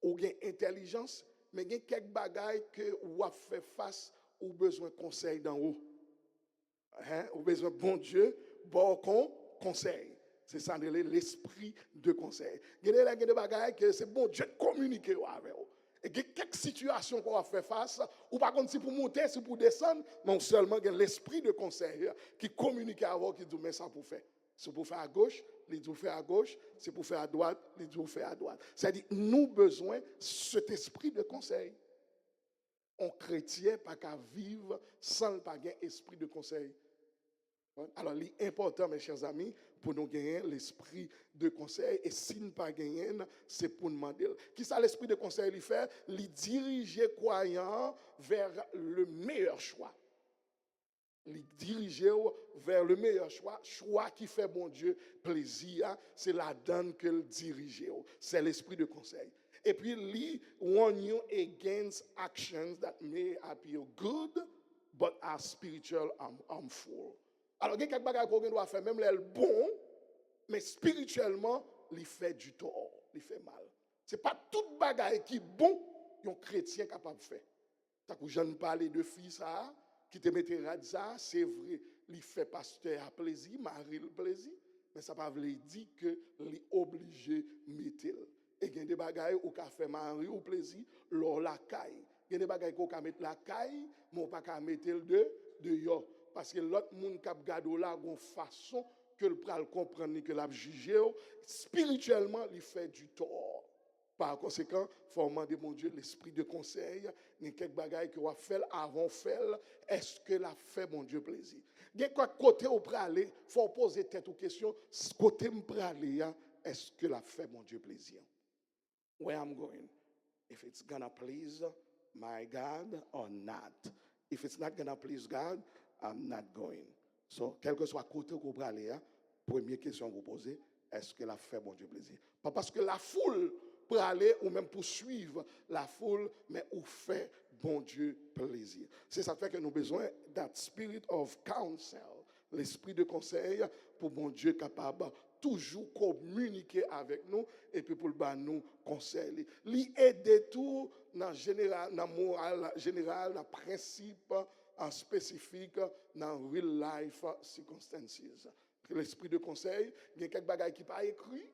ou intelligence, mais il y a quelques bagailles que ou a fait face ou besoin de conseil d'en haut. Ou besoin de bon Dieu, bon conseil. C'est ça l'esprit de conseil. Il y a des bagailles que c'est bon Dieu de communiquer avec vous. Et il y a quelques situations qu'on va faire face, ou par contre si pour monter, si pour descendre, non seulement il y a l'esprit de conseil qui communique avec vous, qui dit mais ça pour faire. C'est pour faire à gauche, les dit faire à gauche, c'est pour faire à droite, les dit faire à droite. C'est-à-dire, nous besoin cet esprit de conseil. On chrétien pas qu'à vivre sans pas un esprit de conseil. Alors, l'important, mes chers amis, pour nous gagner l'esprit de conseil, et si nous pas gagner, c'est pour nous demander. Qui ça l'esprit de conseil lui fait? Lui diriger croyant vers le meilleur choix. Les diriger vers le meilleur choix qui fait bon Dieu plaisir, c'est la donne que le diriger, c'est l'esprit de conseil. Et puis, lui warn you against actions that may appear good, but are spiritual harmful. Alors, il y a quelques bagages qu'on doit faire, même les bon, mais spirituellement, il fait du tort, il fait mal. Ce n'est pas tout bagaille qui est bon, un chrétien capable de faire. Ça que je ne parle de filles, ça. Qui te mette ça, c'est vrai, il fait pasteur à plaisir, mari le plaisir, mais ça ne veut pas dire que il obligé de mettre. Et il y a des bagailles où on fait mari au plaisir, lors la caille. Il y a des bagailles où on peut mettre la caille, mais on ne peut pas mettre de yo. Parce que l'autre monde qui a gardé là, une façon que le pral comprendre que l'a jugé, spirituellement, il fait du tort. Par conséquent, il faut demander, mon Dieu, l'esprit de conseil, il y a quelques bagailles que vous fait avant faire, est-ce que la fait, mon Dieu, plaisir? Il y a quoi côté où aller, il faut poser tête aux questions, côté où aller, est-ce que la fait, mon Dieu, plaisir? Where I'm going, if it's gonna please my God or not. If it's not going to please God, I'm not going. So, quel que soit côté qu'on peut aller, première question que vous posez, est-ce que la fait bon Dieu plaisir? Pas parce que la foule peut aller ou même poursuivre la foule, mais où fait bon Dieu plaisir. C'est ça qui fait que nous avons besoin that spirit of counsel, l'esprit de conseil pour bon Dieu capable toujours communiquer avec nous et puis pour le nous conseiller. Lui aider tout dans général, dans moral général, dans principe en spécifique, dans real life circumstances. L'esprit de conseil, il y a quelques bagages qui pas écrit,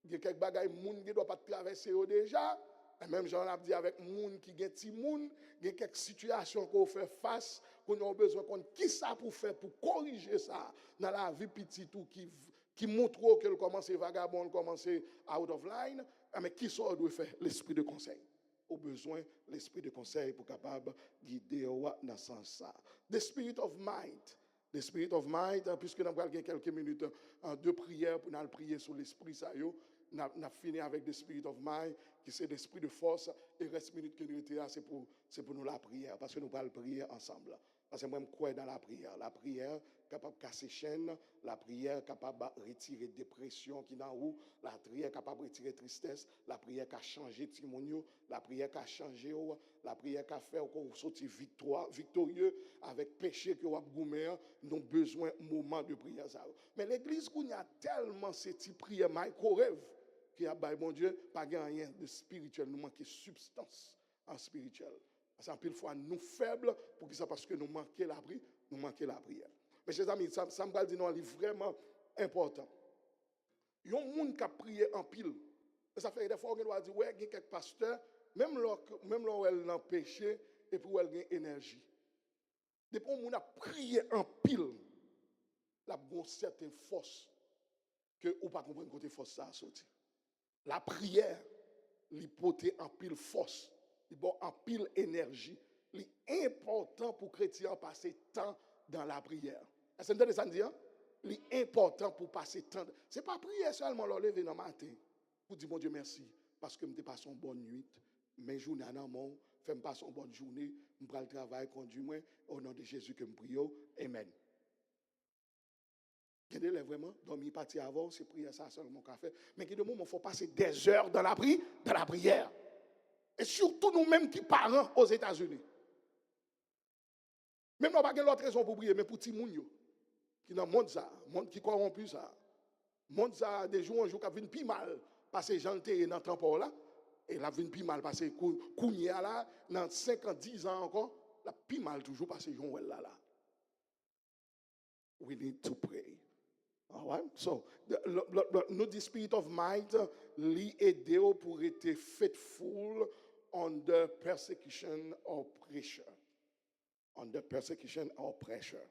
il y a quelques bagages moun qui doit pas traverser déjà. Et même j'en ai dit avec moun qui gen ti moun, il y a quelques situations qu'on fait face, qu'on a besoin qu'on qui ça pour faire pour corriger ça dans la vie petite ou qui montre qu'elle commence vagabond, commence out of line, mais qui ça doit faire l'esprit de conseil. Au besoin l'esprit de conseil pour capable guider dans ce sens ça. The spirit of might. The spirit of might, puisque nous avons quelques minutes de prière pour nous prier sur l'esprit ça yo, nous avons fini avec the spirit of might qui c'est l'esprit de force et reste minute que nous étions là c'est pour nous la prière parce que nous allons prier ensemble. Parce que moi, je crois dans la prière. La prière capable de casser chaîne, la prière capable de retirer dépression qui est en haut, la prière capable de retirer tristesse, la prière qui a changé timonio, la prière qui a changé, la prière qui a fait qu'on sorti victorieux avec péché que vous avez nous avons besoin de moment de prière. Mais l'église, il y a tellement ces petites prières, qu'on rêve, qui a, bon Dieu, pas rien de spirituel, nous manquons de substance en spirituel. Parce qu'en fois, nous faibles, pour que ça parce que nous manquons la prière. Mais chers amis, ça me dit non, c'est vraiment important. Il y a un monde qui a prié en pile. Et ça fait des fois qu'on doit dire, ouais, il y a quelques pasteurs, même là où elle a péché, et puis où elle a énergie. Depuis qu'on a prié en pile, la bonne certaine force que ou pas comprendre côté force ça a sorti. La prière, l'hypothèse en pile force. Bon, en pile énergie. C'est important pour les chrétiens passer temps dans la prière. Est-ce que vous entendez ça? C'est important pour passer temps. Ce n'est pas prier seulement, lever dans le matin. Pour dire, mon Dieu, merci. Parce que je me passe une bonne nuit. Mes journées en amont, je me passe une bonne journée. Je prends le travail, conduis-moi. Au nom de Jésus que je prie. Amen. Vous avez vraiment dormir partir avant, c'est prier ça seulement qu'on fait. Mais il faut passer des heures dans la prière. Et surtout nous-mêmes qui parlons aux États-Unis. Même nous n'avons pas l'autre raison pour prier, mais pour tout le monde qui dans le monde ça, monde qui corrompu ça. Monde ça, des jours, un jour, qui viennent plus mal, parce que gens étaient dans le temps là, et la viennent plus mal, parce que Kounia là, dans 5 ans, 10 ans encore, la plus mal toujours, parce que gens là. We need to pray. All right? So, the spirit of might, li aider pour être faithful under persecution or pressure. Under persecution or pressure.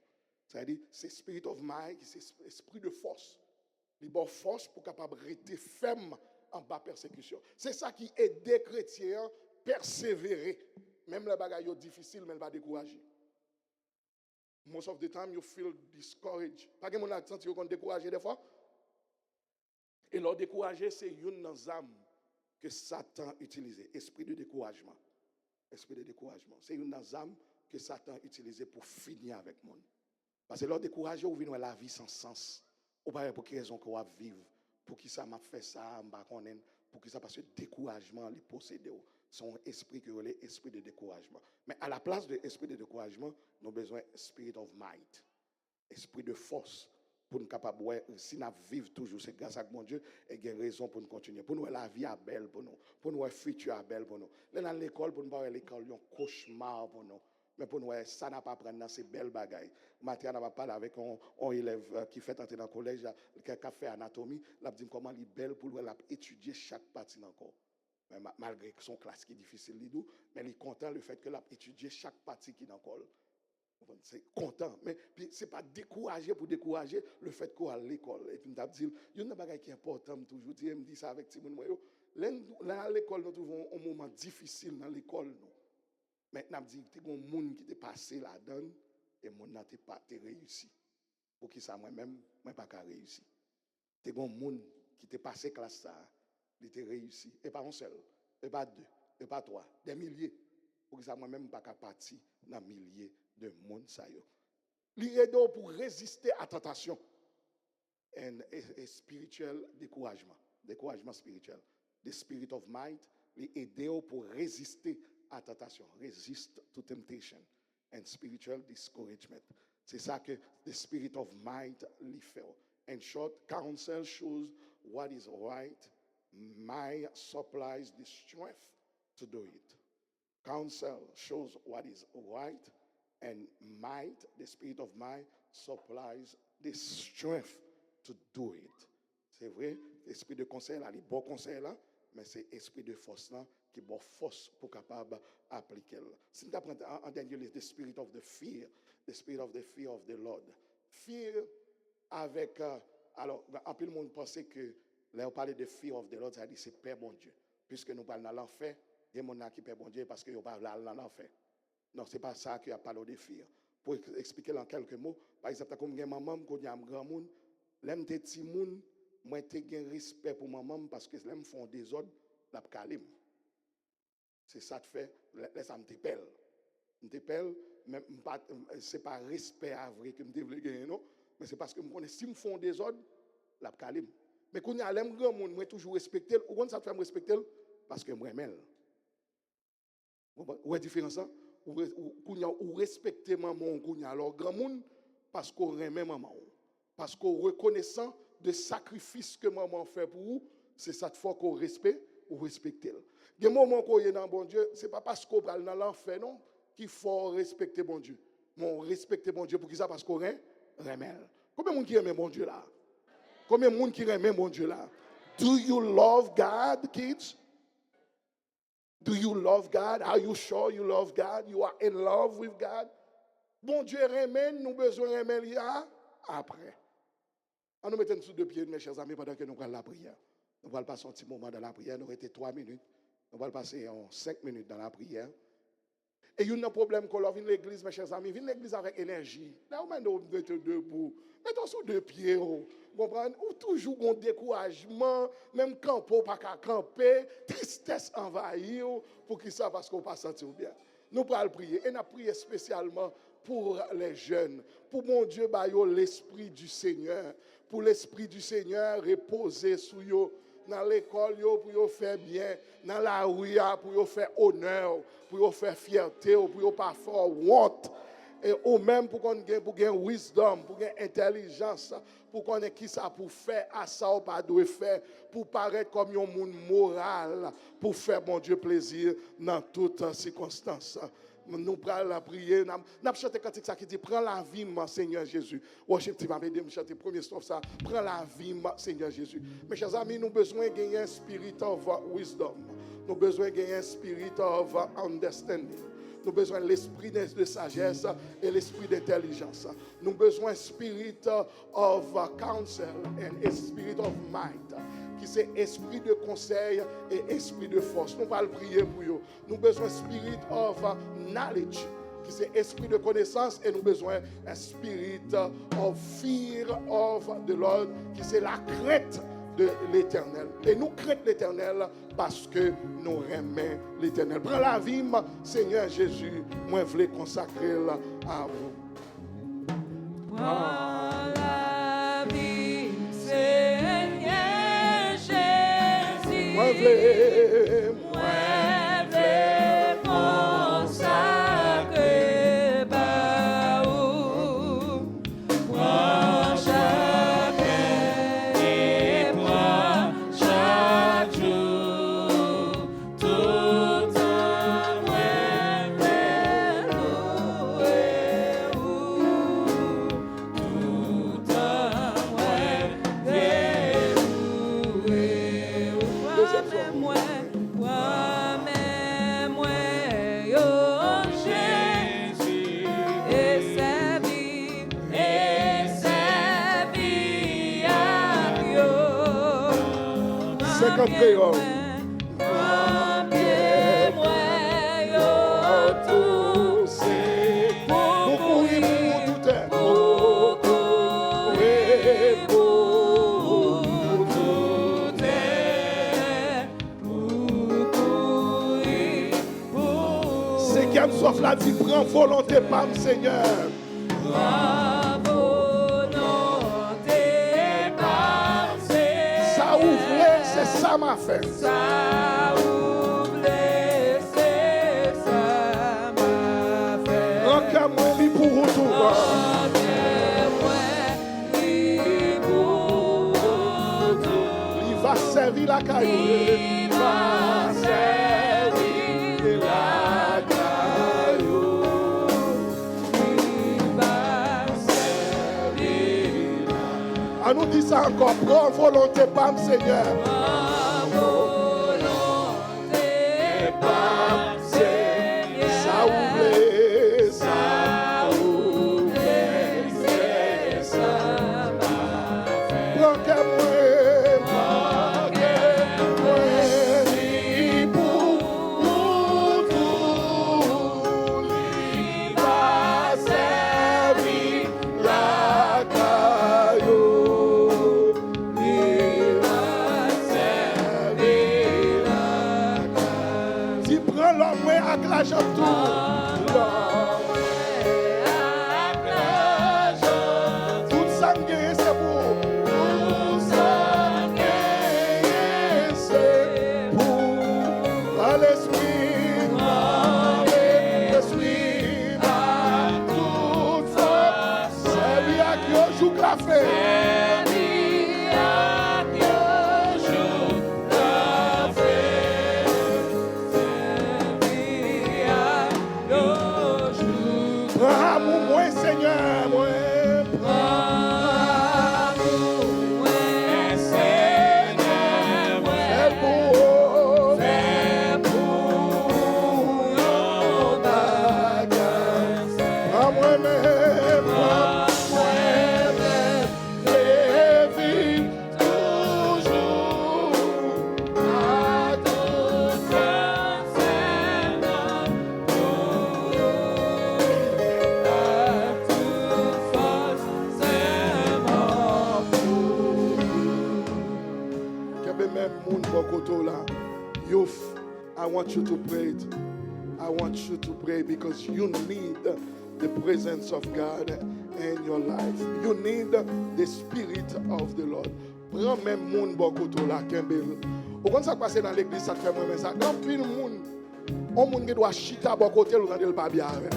C'est-à-dire, c'est spirit of might, c'est esprit de force. Les bonnes forces pour capable rester ferme en bas persécution. C'est ça qui aide des chrétiens à persévérer. Même les bagailles difficiles, mais elle va décourager. Most of the time, you feel discouraged. Pas que mon accent, tu es découragé des fois. Et leur décourager, c'est une âme que Satan utilise. Esprit de découragement. Esprit de découragement. C'est une âme que Satan utilise pour finir avec le monde. Parce que leur décourager, vous venez la vie sans sens. Ou pas pour quelle raison qu'on va vivre. Pour qui ça m'a fait ça, pour qui ça parce que découragement les posséder. Son esprit que est esprit de découragement. Mais à la place de esprit de découragement, nous avons besoin de spirit of might. Esprit de force. Pour nous capables, si nous vivons toujours, c'est grâce à mon Dieu, et il y a raison pour nous continuer. Pour nous, la vie est belle pour nous. Pour nous, le futur est belle pour nous. Là, dans l'école, pour nous, l'école, il y a un cauchemar pour nous. Mais pour nous, ça n'a pas prendre dans ces belles bagailles. Matin, on va parler avec un élève qui fait entrer dans le collège, qui a fait anatomie. Il dit comment il est belle pour lui étudier chaque partie dans le corps. Malgré son classe qui est difficile, mais il est content le fait qu'il a étudié chaque partie qui est dans le corps. C'est content. Mais ce n'est pas décourager pour décourager le fait qu'on est à l'école. Et puis, il dit, il y a une bagaille qui est importante, toujours. Je me dis ça avec Timon. Là, à l'école, nous trouvons un moment difficile dans l'école. Maintenant, je dis, il y a des gens qui sont passés là-dedans et les gens n'ont pas réussi. Pour qui ça, moi-même, je n'ai pas réussi. Il y a des gens qui sont passés classe ça, ils ont réussi. Et pas un seul, et pas deux, et pas trois, des milliers. Pour que ça, moi-même, je n'ai pas parti dans milliers de monde ça yo. Li aide pour résister à tentation et spirituel découragement spirituel. The spirit of might li aide pour résister à tentation, resist to temptation and spiritual discouragement. C'est ça que the spirit of might li fait. In short, counsel shows what is right. Might supplies the strength to do it. Counsel shows what is right, and might, the spirit of might, supplies the strength to do it. C'est vrai, l'esprit de conseil là, il bon conseil là, mais c'est l'esprit de force là qui bon force pour capable appliquer. Si nous apprenons en dernier lieu, the spirit of the fear of the Lord. Fear avec alors en plus le monde pensait que là on parlait de fear of the Lord, ça dit c'est peur bon Dieu. Puisque nous parlons dans l'enfer, il y a des gens qui peur bon Dieu parce qu'ils parlent dans l'enfer. Non, c'est pas ça qu'il y a parlé de fear. Pour expliquer en quelques mots, par exemple, comme maman, quand il y a un grand monde, l'aime des petits monde, moi j'ai un respect pour maman parce que l'aime font des ordres, la calme. C'est ça que fait, laisse me t'épelle. Me t'épelle, mais c'est pas respect à vrai que me développe non, mais c'est parce que me connais si me font des ordres, la calme. Mais quand il y a l'aime grand monde, moi toujours respecter, ou quand ça te fait me respecter parce que moi m'aime. Où est la différence? Ou respecter maman, alors grand monde parce qu'on aime maman. Parce qu'on reconnaissant de sacrifice que maman fait pour vous, c'est ça qu'il faut qu'on respecte ou respecter. Il y a des moments qu'on est dans bon Dieu, ce n'est pas parce qu'on parle dans l'enfer, non, qu'il faut respecter bon Dieu. Mais respecter bon Dieu pour qui ça? Parce qu'on aime. Combien de monde qui aime bon Dieu là? Combien de monde qui aime bon Dieu là? Do you love God, kids? Do you love God? Are you sure you love God? You are in love with God? Bon Dieu remène, nous besoin remède après. On nous mettons sous deux pieds, mes chers amis, pendant que nous allons la prière. Nous allons passer un petit moment dans la prière. Nous avons été 3 minutes. Nous allons passer 5 minutes dans la prière. Et il y a un problème quand on vient à l'église, mes chers amis. Vient à l'église avec énergie. Là, on met debout. Mettons sous deux pieds. Vous comprenez? Ou toujours un découragement, même campo, pas qu'à camper, tristesse envahie, pour qui ça? Parce qu'on ne pas sentir bien. Nous allons prier. Et nous prions spécialement pour les jeunes. Pour mon Dieu, l'esprit du Seigneur. Pour l'esprit du Seigneur reposer sur eux. Dans l'école, pour faire bien. Dans la rue, pour faire honneur. Pour faire fierté. Pour pas faire honte. Et ou même pour qu'on ait wisdom, pour qu'on intelligence, pour qu'on ait qui ça pour faire à ça ou pas doit faire, pour paraître comme un monde moral, pour faire mon Dieu plaisir dans toutes circonstances. Nous prenons la prière, nous chantons cantique ça qui dit prends la vie, mon Seigneur Jésus. Worship team m'a aidé à chanter premier strophe ça, prends la vie, mon Seigneur Jésus. Mes chers amis, nous avons besoin de gagner un spirit of wisdom. Nous avons besoin de gagner un spirit of understanding. Nous avons besoin de l'esprit de sagesse et l'esprit d'intelligence. Nous avons besoin de spirit of counsel and a spirit of might, qui c'est esprit de conseil et esprit de force. Nous allons prier pour eux. Nous avons besoin de spirit of knowledge, qui c'est esprit de connaissance, et nous avons besoin d'un spirit of fear of the Lord, qui c'est la crainte de l'Éternel. Et nous craignons l'Éternel parce que nous aimons l'Éternel. Prends la vie, Seigneur Jésus, moi je voulais consacrer à vous. Prends la vie, Seigneur Jésus. Moi je voulais consacrer à vous. Prends chaque et prends chaque jour, tout en moi vers nous et vous, tout en moi vers nous et vous. Moi, yo Jésus, et sa vie à yo. 50 créoles. Moi, yo tout C'est pour courir pour tout est. pour courir pour tout est, pour courir pour. C'est qui aime sauf la là, dit prends volonté par le Seigneur. Ma volonté par Seigneur. Ça ouvre, c'est ça m'a fait. Ça ouvre, c'est ça m'a fait. Prends qu'à moi, lui pour retour. Il va servir la caillou. Il va servir la caillou. Il va servir la. On nous dit ça encore. Prends volonté par le Seigneur. Ma volonté par Seigneur. Ça ouvre, ça. Ça ouvre, c'est ça m'a fait. Prends qu'à moi. La jambe tout. Tout ça c'est pour. Tout ça c'est pour. À l'esprit. L'esprit. À toute force. C'est bien que je joue café. Seigneur, moi, I want you to pray. I want you to pray because you need the presence of God in your life. You need the Spirit of the Lord. Prends même moun bokoto la kembel. Ou quand ça passe dans l'église, ça fait moi ça. Quand pile moun, on moun qui doit chita bokote ou dans le pas bien avec.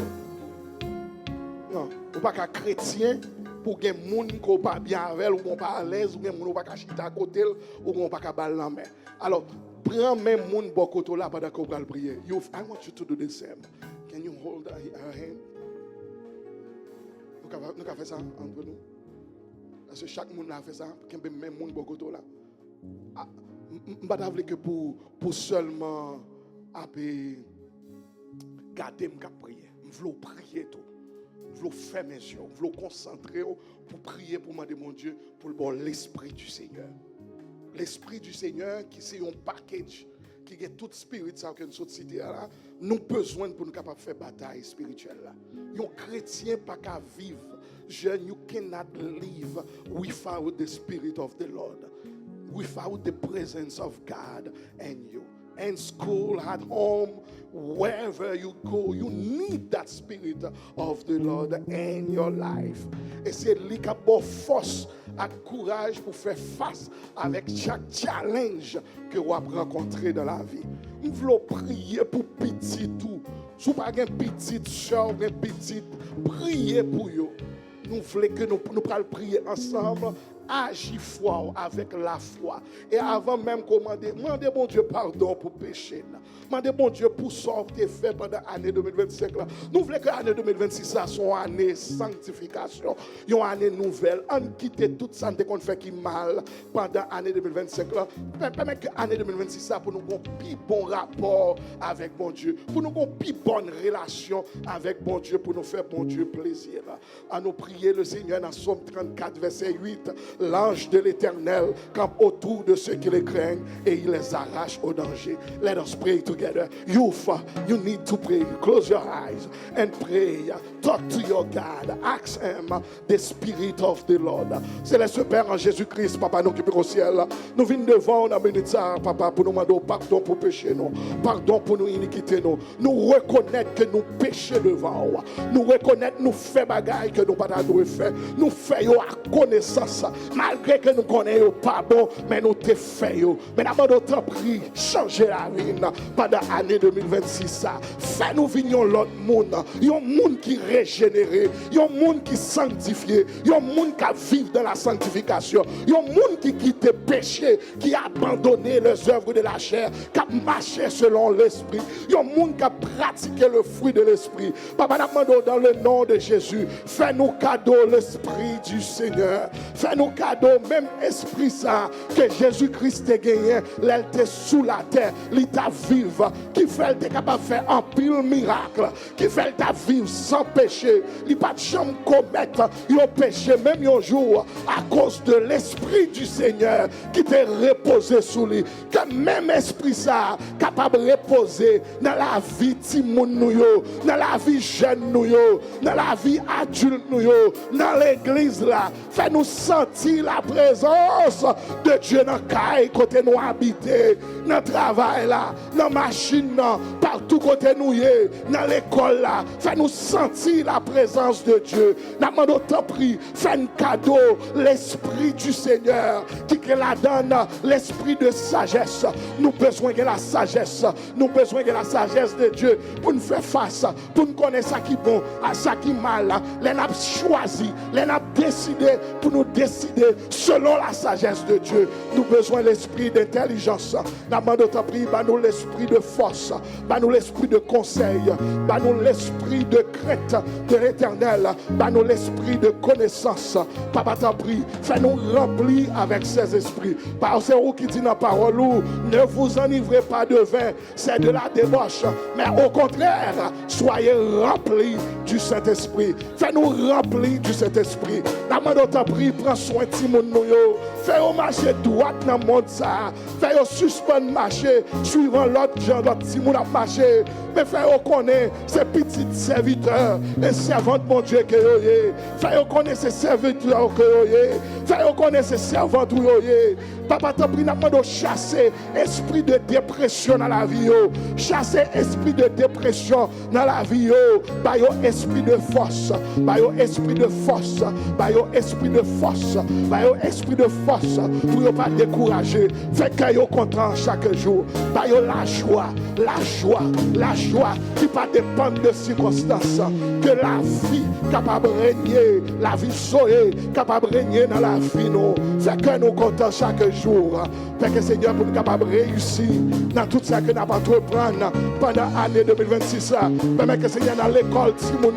Non, ou pas qu'un chrétien pour que moun ko pas bien avec ou pas à l'aise ou moun pas qu'à chita à côté ou pas qu'à balle la main. Alors prends même mon bokoto là pendant qu'on va prier. I want you to do the same. Can you hold our hand? Nous avons fait ça entre nous. Parce que chaque monde a fait ça. Même mon bokoto là. Je ne veux pas que pour seulement garder me prier. Je veux prier tout. Je veux faire mes yeux. Je veux concentrer pour prier pour demander mon Dieu pour le bon l'esprit du Seigneur. L'esprit du Seigneur qui c'est un package qui est tout spirit ça que nous sommes cités là, nous besoin pour nous capable faire bataille spirituelle là. Un chrétien pas qu'à vivre, you cannot live without the spirit of the Lord, without the presence of God in you. In school, at home, wherever you go, you need that spirit of the Lord in your life. Et c'est lui qui a beau force et courage pour faire face avec chaque challenge que vous avez rencontré dans la vie. Nous voulons prier pour petit tout. Si vous n'avez pas une petite soeur, une petite, priez pour eux. Nous voulons que nous puissions prier ensemble. Agis foi avec la foi. Et avant même commander, demandez bon Dieu pardon pour péché. Demandez bon Dieu pour sortir fait pendant l'année 2025. Là. Nous voulons que l'année 2026 ça soit une année sanctification, une année nouvelle. On quitte tout ça qu'on fait qui mal pendant l'année 2025. Permettez que l'année 2026 ça pour nous avoir un plus bon rapport avec bon Dieu, pour nous avoir une plus bonne relation avec bon Dieu, pour nous faire bon Dieu plaisir. À nous prier le Seigneur dans Somme 34 verset 8. L'ange de l'Éternel campe autour de ceux qui les craignent et il les arrache au danger. Let us pray together. Youth, you need to pray. Close your eyes and pray. Talk to your God. Ask him the Spirit of the Lord. Céleste Père en Jésus-Christ, Papa, nous qui sommes au ciel, nous venons devant la minute ça, Papa, pour nous demander pardon pour pécher nous, pardon pour nous iniquité nous. Nous reconnaître que nous péchons devant vous. Nous reconnaître nous fait bagaille que nous pas dû faire. Nous faisons à connaissance, malgré que nous connaissons pas bon, mais nous te faisons. Mais d'abord, nous t'en prie, changer la vie pendant l'année 2026. Fais-nous venir l'autre monde, un monde qui régénéré, un monde qui sanctifié, un monde qui vit dans la sanctification, un monde qui quitte le péché, qui a abandonné les œuvres de la chair, qui a marché selon l'esprit, un monde qui a pratiqué le fruit de l'esprit. Papa, nous dans le nom de Jésus, fais-nous cadeau l'esprit du Seigneur, fais-nous cadeau même esprit ça que Jésus-Christ a gagné, l'elle était sous la terre, l'état vive, qui fait t'es capable de faire un pile miracle, qui fait ta vivre sans péché, il pas de jamais commettre un péché même un jour à cause de l'esprit du Seigneur qui t'est reposé sous lui, que même esprit ça capable de reposer dans la vie timoun nou yo, dans la vie jeune nou yo, dans la vie adulte nou yo, dans l'église là, fait nous sentir la présence de Dieu dans caille côté nous habiter, dans travail là, dans machine là, partout côté nous y, dans l'école là, fait nous sentir la présence de Dieu. Nous demandons t'en prie, fais un cadeau l'esprit du Seigneur qui la donne, l'esprit de sagesse. Nous besoin de la sagesse, nous besoin de la sagesse de Dieu pour nous faire face, pour nous connaître ça qui est bon, à ça qui est mal. Les n'a choisi, les n'a décidé pour nous décider selon la sagesse de Dieu. Nous besoin de l'esprit d'intelligence. Nous demandons t'en prie, nous l'esprit de force, nous l'esprit de conseil, nous l'esprit de crainte de l'Éternel, nous l'esprit de connaissance. Papa t'en prie, fais-nous remplir avec ces esprits. Parce que vous qui dit dans la parole, ne vous enivrez pas de vin, c'est de la débauche, mais au contraire, soyez remplis du Saint-Esprit. Fais-nous remplir du Saint-Esprit. Nous t'en prie, prends soin de Timon nous. Fais-nous marcher droit dans le monde ça. Fais-nous suspendre marcher, suivant l'autre genre, l'autre Timon a marché. Mais fais-nous connaître ces petits serviteurs et servantes, mon Dieu, que vous avez. Fais-nous connaître ces serviteurs que vous avez. Fais-nous connaître ces servantes que vous avez. Papa, t'en prie, nous chasser esprit de dépression dans la vie. Chasser esprit de dépression dans la vie. Bayo esprit de force. Bayo esprit de force. Bayo esprit de force. Bayo esprit de force. Pour ne pas décourager. Fait que vous content chaque jour. Bayo la joie. La joie. La joie qui pas dépendre de circonstances. Que la vie capable de régner. La vie soyez capable de régner dans la vie. Fait que nous content chaque jour. Fait que Seigneur, pour nous capables de réussir dans tout ça que nous avons entreprendre pendant l'année 2026. Permet que Seigneur, dans l'école, si nous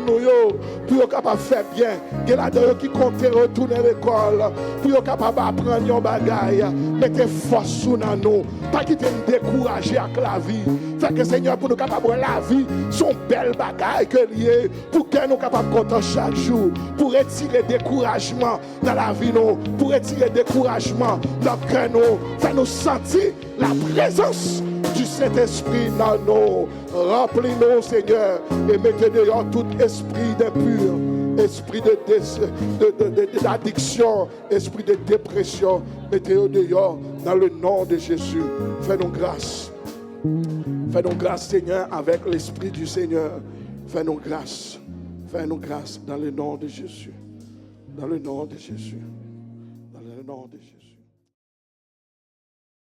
pour nous capables de faire bien. Il y a des gens qui comptent retourner à l'école. Pour nous capables d'apprendre nos bagailles. Mettez force sous nous. Pas quitter nous décourager avec la vie. Fait que Seigneur, pour nous capables de la vie, son belle bagaille que lié. Pour que nous capables de compter chaque jour. Pour retirer découragement dans la vie, nous. Pour retirer découragement dans le cœur, nous. Fait nous sentir la présence du Saint-Esprit dans nous. Remplis-nous, Seigneur, et mettez dehors tout esprit d'impur, esprit d'addiction, esprit de dépression. Mettez-le dehors dans le nom de Jésus. Fais-nous grâce. Fais-nous grâce, Seigneur, avec l'Esprit du Seigneur. Fais-nous grâce. Fais-nous grâce dans le nom de Jésus. Dans le nom de Jésus. Dans le nom de Jésus.